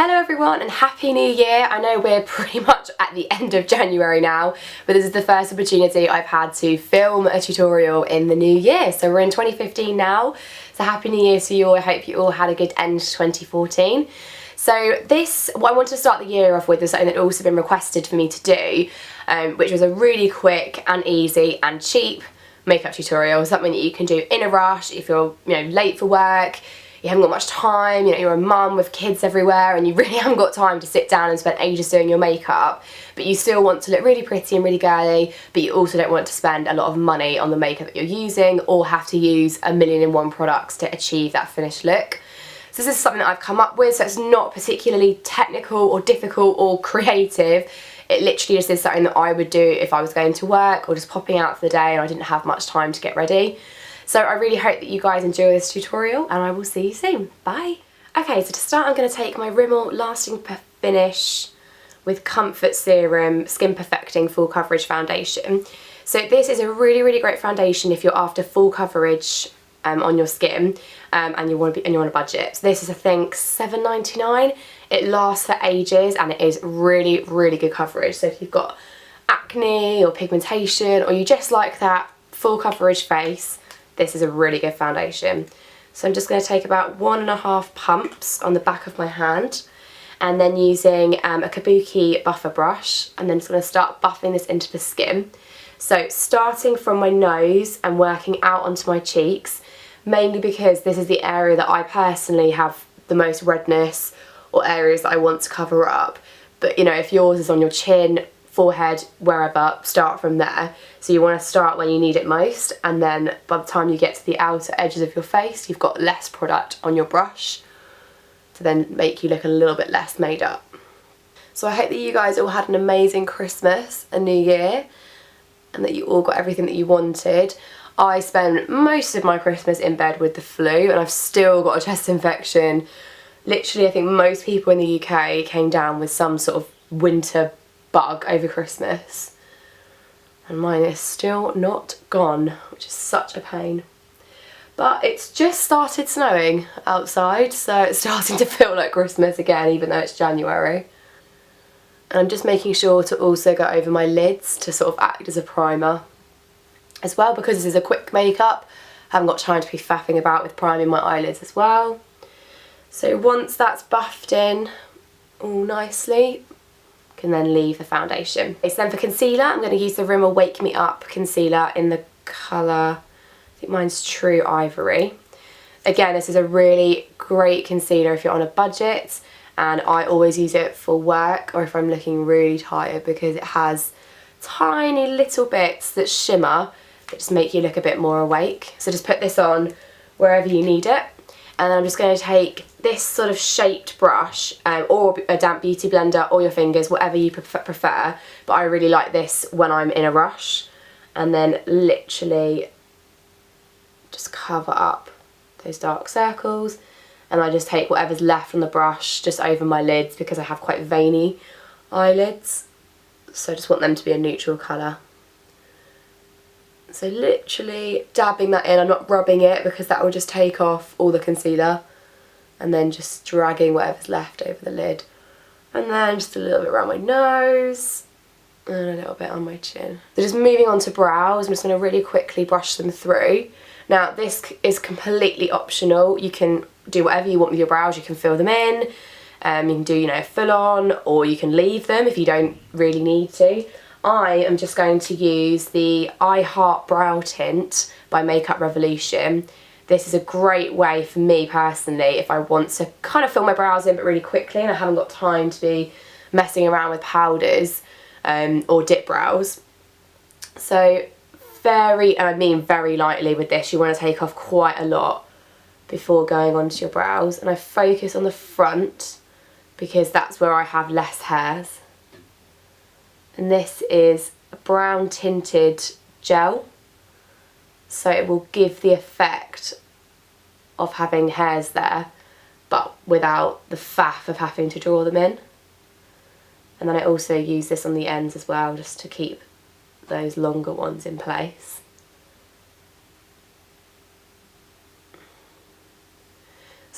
Hello everyone and Happy New Year. I know we're pretty much at the end of January now, but this is the first opportunity I've had to film a tutorial in the new year. So we're in 2015 now, so Happy New Year to you all. I hope you all had a good end to 2014. So what I wanted to start the year off with is something that had also been requested for me to do, which was a really quick and easy and cheap makeup tutorial, something that you can do in a rush if you're late for work, you haven't got much time, you're a mum with kids everywhere and you really haven't got time to sit down and spend ages doing your makeup, but you still want to look really pretty and really girly, but you also don't want to spend a lot of money on the makeup that you're using or have to use a million and one products to achieve that finished look. So this is something that I've come up with, so it's not particularly technical or difficult or creative. It literally just is something that I would do if I was going to work or just popping out for the day and I didn't have much time to get ready. So I really hope that you guys enjoy this tutorial and I will see you soon. Bye! Okay, so to start I'm going to take my Rimmel Lasting Finish with Comfort Serum Skin Perfecting Full Coverage Foundation. So this is a really great foundation if you're after full coverage on your skin and you're on a budget. So this is I think $7.99. It lasts for ages and it is really good coverage. So if you've got acne or pigmentation or you just like that full coverage face, this is a really good foundation. So I'm just going to take about 1.5 pumps on the back of my hand and then using a kabuki buffer brush, and then just going to start buffing this into the skin. So starting from my nose and working out onto my cheeks, mainly because this is the area that I personally have the most redness or areas that I want to cover up. But if yours is on your chin, forehead, wherever, start from there. So you want to start when you need it most, and then by the time you get to the outer edges of your face you've got less product on your brush to then make you look a little bit less made up. So I hope that you guys all had an amazing Christmas and New Year and that you all got everything that you wanted. I spent most of my Christmas in bed with the flu and I've still got a chest infection. Literally I think most people in the UK came down with some sort of winter bug over Christmas and mine is still not gone, which is such a pain. But it's just started snowing outside, so it's starting to feel like Christmas again even though it's January. And I'm just making sure to also go over my lids to sort of act as a primer as well, because this is a quick makeup. I haven't got time to be faffing about with priming my eyelids as well. So once that's buffed in all nicely, can then leave the foundation. Okay, so then for concealer, I'm going to use the Rimmel Wake Me Up concealer in the colour, I think mine's True Ivory. Again, this is a really great concealer if you're on a budget, and I always use it for work or if I'm looking really tired because it has tiny little bits that shimmer that just make you look a bit more awake. So just put this on wherever you need it. And then I'm just going to take this sort of shaped brush or a damp beauty blender or your fingers, whatever you prefer, but I really like this when I'm in a rush, and then literally just cover up those dark circles, and I just take whatever's left on the brush just over my lids because I have quite veiny eyelids, so I just want them to be a neutral colour. So literally dabbing that in, I'm not rubbing it because that will just take off all the concealer, and then just dragging whatever's left over the lid, and then just a little bit around my nose and a little bit on my chin. So just moving on to brows, I'm just going to really quickly brush them through. Now this is completely optional, you can do whatever you want with your brows, you can fill them in, you can do full on, or you can leave them if you don't really need to. I am just going to use the I Heart Brow Tint by Makeup Revolution. This is a great way for me personally if I want to kind of fill my brows in but really quickly and I haven't got time to be messing around with powders or dip brows. So and I mean very lightly with this, you want to take off quite a lot before going onto your brows, and I focus on the front because that's where I have less hairs. And this is a brown tinted gel, so it will give the effect of having hairs there but without the faff of having to draw them in. And then I also use this on the ends as well just to keep those longer ones in place.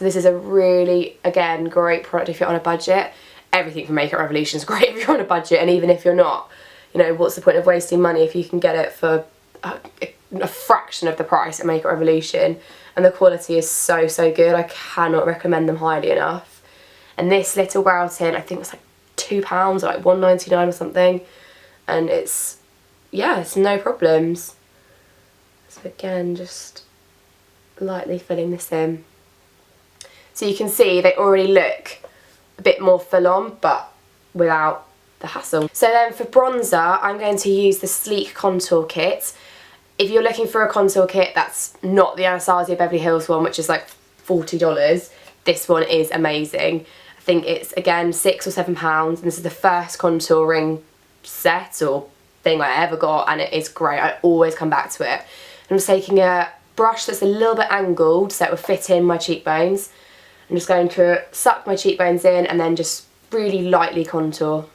So this is a really, again, great product if you're on a budget. Everything from Makeup Revolution is great if you're on a budget, and even if you're not, you know, what's the point of wasting money if you can get it for a fraction of the price at Makeup Revolution, and the quality is so, so good. I cannot recommend them highly enough. And this little brow tint, I think it was like £2 or like $1.99 or something, and it's, yeah, it's no problems. So again, just lightly filling this in. So you can see they already look a bit more full on, but without the hassle. So then for bronzer, I'm going to use the Sleek Contour Kit. If you're looking for a contour kit that's not the Anastasia Beverly Hills one, which is like $40, this one is amazing. I think it's, again, £6 or £7, and this is the first contouring set or thing I ever got, and it is great. I always come back to it. I'm just taking a brush that's a little bit angled so it will fit in my cheekbones. I'm just going to suck my cheekbones in and then just really lightly contour.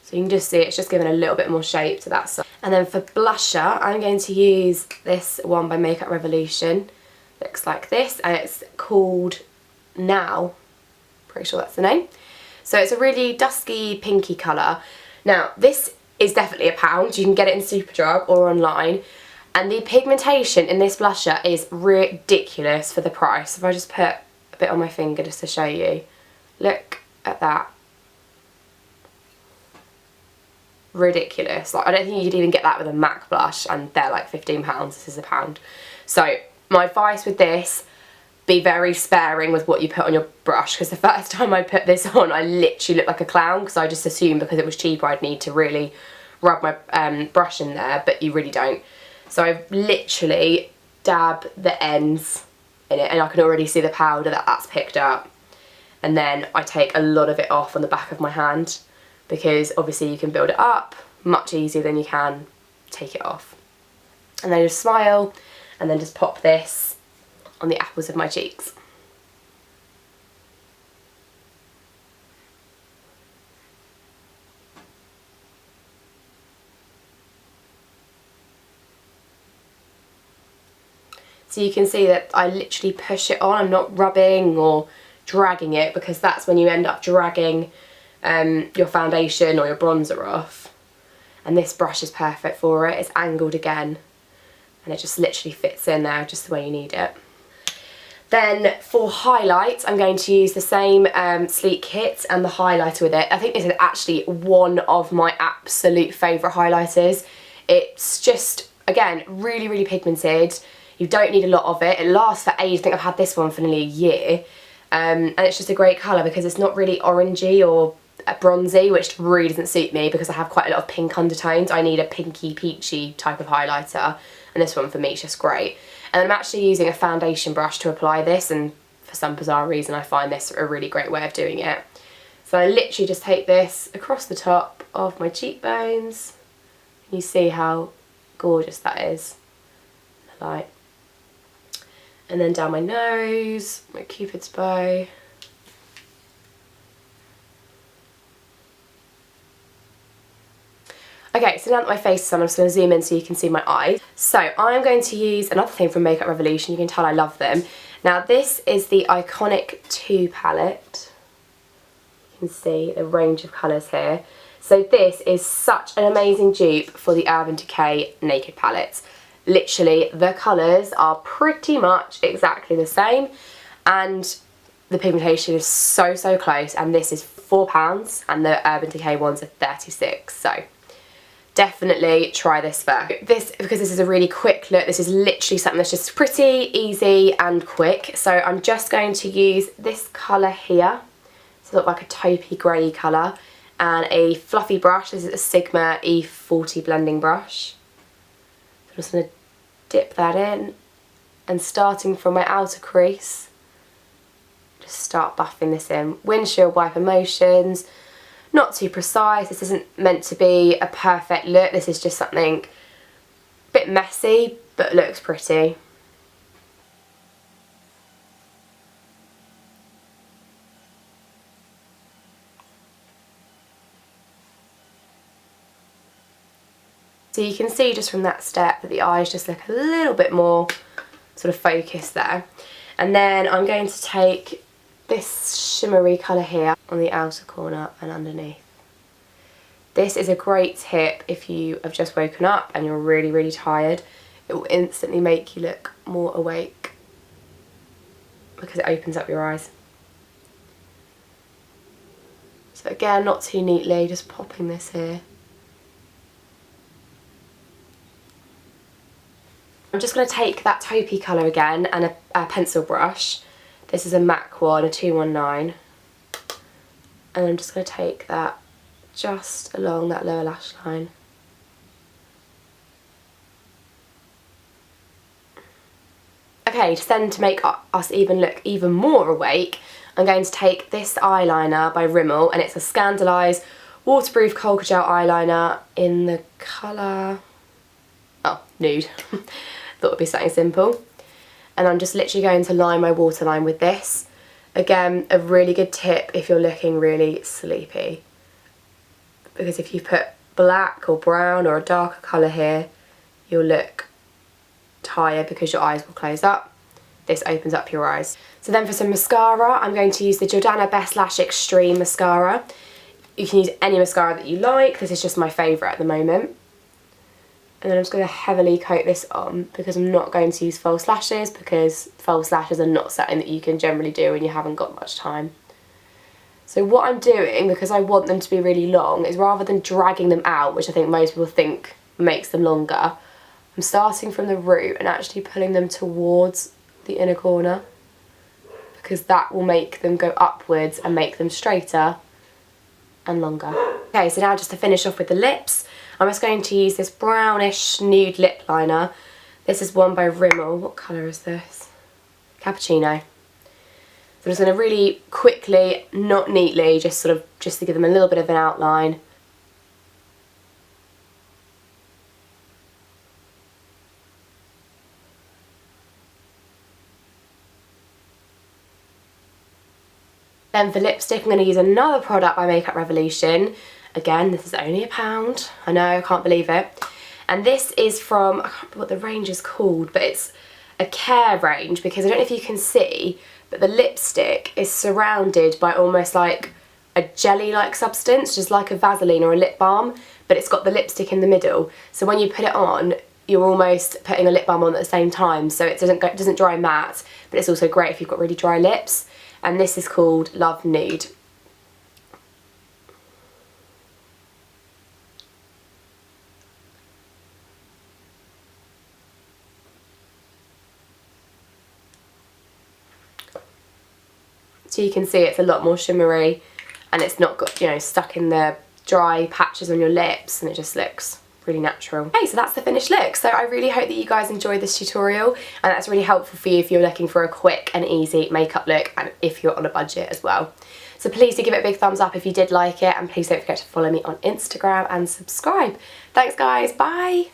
So you can just see it's just giving a little bit more shape to that side. And then for blusher, I'm going to use this one by Makeup Revolution. Looks like this, and it's called Now. Pretty sure that's the name. So it's a really dusky pinky colour. Now this is definitely £1. You can get it in Superdrug or online. And the pigmentation in this blusher is ridiculous for the price. If I just put a bit on my finger just to show you. Look at that. Ridiculous. Like, I don't think you could even get that with a MAC blush, and they're like £15. This is £1. So my advice with this, be very sparing with what you put on your brush, because the first time I put this on I literally looked like a clown, because I just assumed because it was cheaper I'd need to really rub my brush in there, but you really don't. So I literally dab the ends in it, and I can already see the powder that's picked up, and then I take a lot of it off on the back of my hand, because obviously you can build it up much easier than you can take it off. And then just smile, and then just pop this on the apples of my cheeks. So you can see that I literally push it on. I'm not rubbing or dragging it, because that's when you end up dragging your foundation or your bronzer off. And this brush is perfect for it. It's angled again, and it just literally fits in there just the way you need it. Then for highlight, I'm going to use the same Sleek kit and the highlighter with it. I think this is actually one of my absolute favourite highlighters. It's just, again, really, really pigmented. You don't need a lot of it. It lasts for ages. I think I've had this one for nearly a year. And it's just a great colour because it's not really orangey or bronzy, which really doesn't suit me because I have quite a lot of pink undertones. I need a pinky peachy type of highlighter, and this one for me is just great. And I'm actually using a foundation brush to apply this, and for some bizarre reason I find this a really great way of doing it. So I literally just take this across the top of my cheekbones. You see how gorgeous that is, the light. And then down my nose, my Cupid's bow. Okay, so now that my face is on, I'm just going to zoom in so you can see my eyes. So I'm going to use another thing from Makeup Revolution. You can tell I love them. Now this is the Iconic 2 palette. You can see the range of colours here. So this is such an amazing dupe for the Urban Decay Naked palettes. Literally, the colours are pretty much exactly the same, and the pigmentation is so, so close, and this is £4 and the Urban Decay ones are 36. So definitely try this first. Because this is a really quick look, this is literally something that's just pretty easy and quick. So I'm just going to use this colour here. It's look like a taupey grey colour, and a fluffy brush. This is a Sigma E40 blending brush. I'm just going to dip that in, and starting from my outer crease, just start buffing this in. Windshield wiper motions, not too precise. This isn't meant to be a perfect look. This is just something a bit messy, but looks pretty. So you can see just from that step that the eyes just look a little bit more sort of focused there. And then I'm going to take this shimmery colour here on the outer corner and underneath. This is a great tip if you have just woken up and you're really, really tired. It will instantly make you look more awake because it opens up your eyes. So again, not too neatly, just popping this here. I'm just going to take that taupey colour again and a pencil brush. This is a MAC one, a 219. And I'm just going to take that just along that lower lash line. Okay, then to make us even look even more awake, I'm going to take this eyeliner by Rimmel, and it's a Scandalise waterproof Cocoa Gel eyeliner in the colour, Nude. Thought it would be something simple. And I'm just literally going to line my waterline with this. Again, a really good tip if you're looking really sleepy, because if you put black or brown or a darker colour here, you'll look tired because your eyes will close up. This opens up your eyes. So then for some mascara, I'm going to use the Jordana Best Lash Extreme mascara. You can use any mascara that you like. This is just my favourite at the moment. And then I'm just going to heavily coat this on because I'm not going to use false lashes, because false lashes are not something that you can generally do when you haven't got much time. So what I'm doing, because I want them to be really long, is rather than dragging them out, which I think most people think makes them longer, I'm starting from the root and actually pulling them towards the inner corner, because that will make them go upwards and make them straighter and longer. Okay, so now just to finish off with the lips, I'm just going to use this brownish nude lip liner. This is one by Rimmel. What colour is this? Cappuccino. So I'm just going to really quickly, not neatly, just to give them a little bit of an outline. Then for lipstick, I'm going to use another product by Makeup Revolution. Again, this is only £1. I know, I can't believe it. And this is from, I can't remember what the range is called, but it's a care range, because I don't know if you can see, but the lipstick is surrounded by almost like a jelly-like substance, just like a Vaseline or a lip balm, but it's got the lipstick in the middle. So when you put it on, you're almost putting a lip balm on at the same time, so it doesn't dry matte, but it's also great if you've got really dry lips. And this is called Love Nude. So you can see it's a lot more shimmery, and it's not got, you know, stuck in the dry patches on your lips, and it just looks really natural. Okay, so that's the finished look. So I really hope that you guys enjoyed this tutorial, and that's really helpful for you if you're looking for a quick and easy makeup look, and if you're on a budget as well. So please do give it a big thumbs up if you did like it, and please don't forget to follow me on Instagram and subscribe. Thanks guys, bye!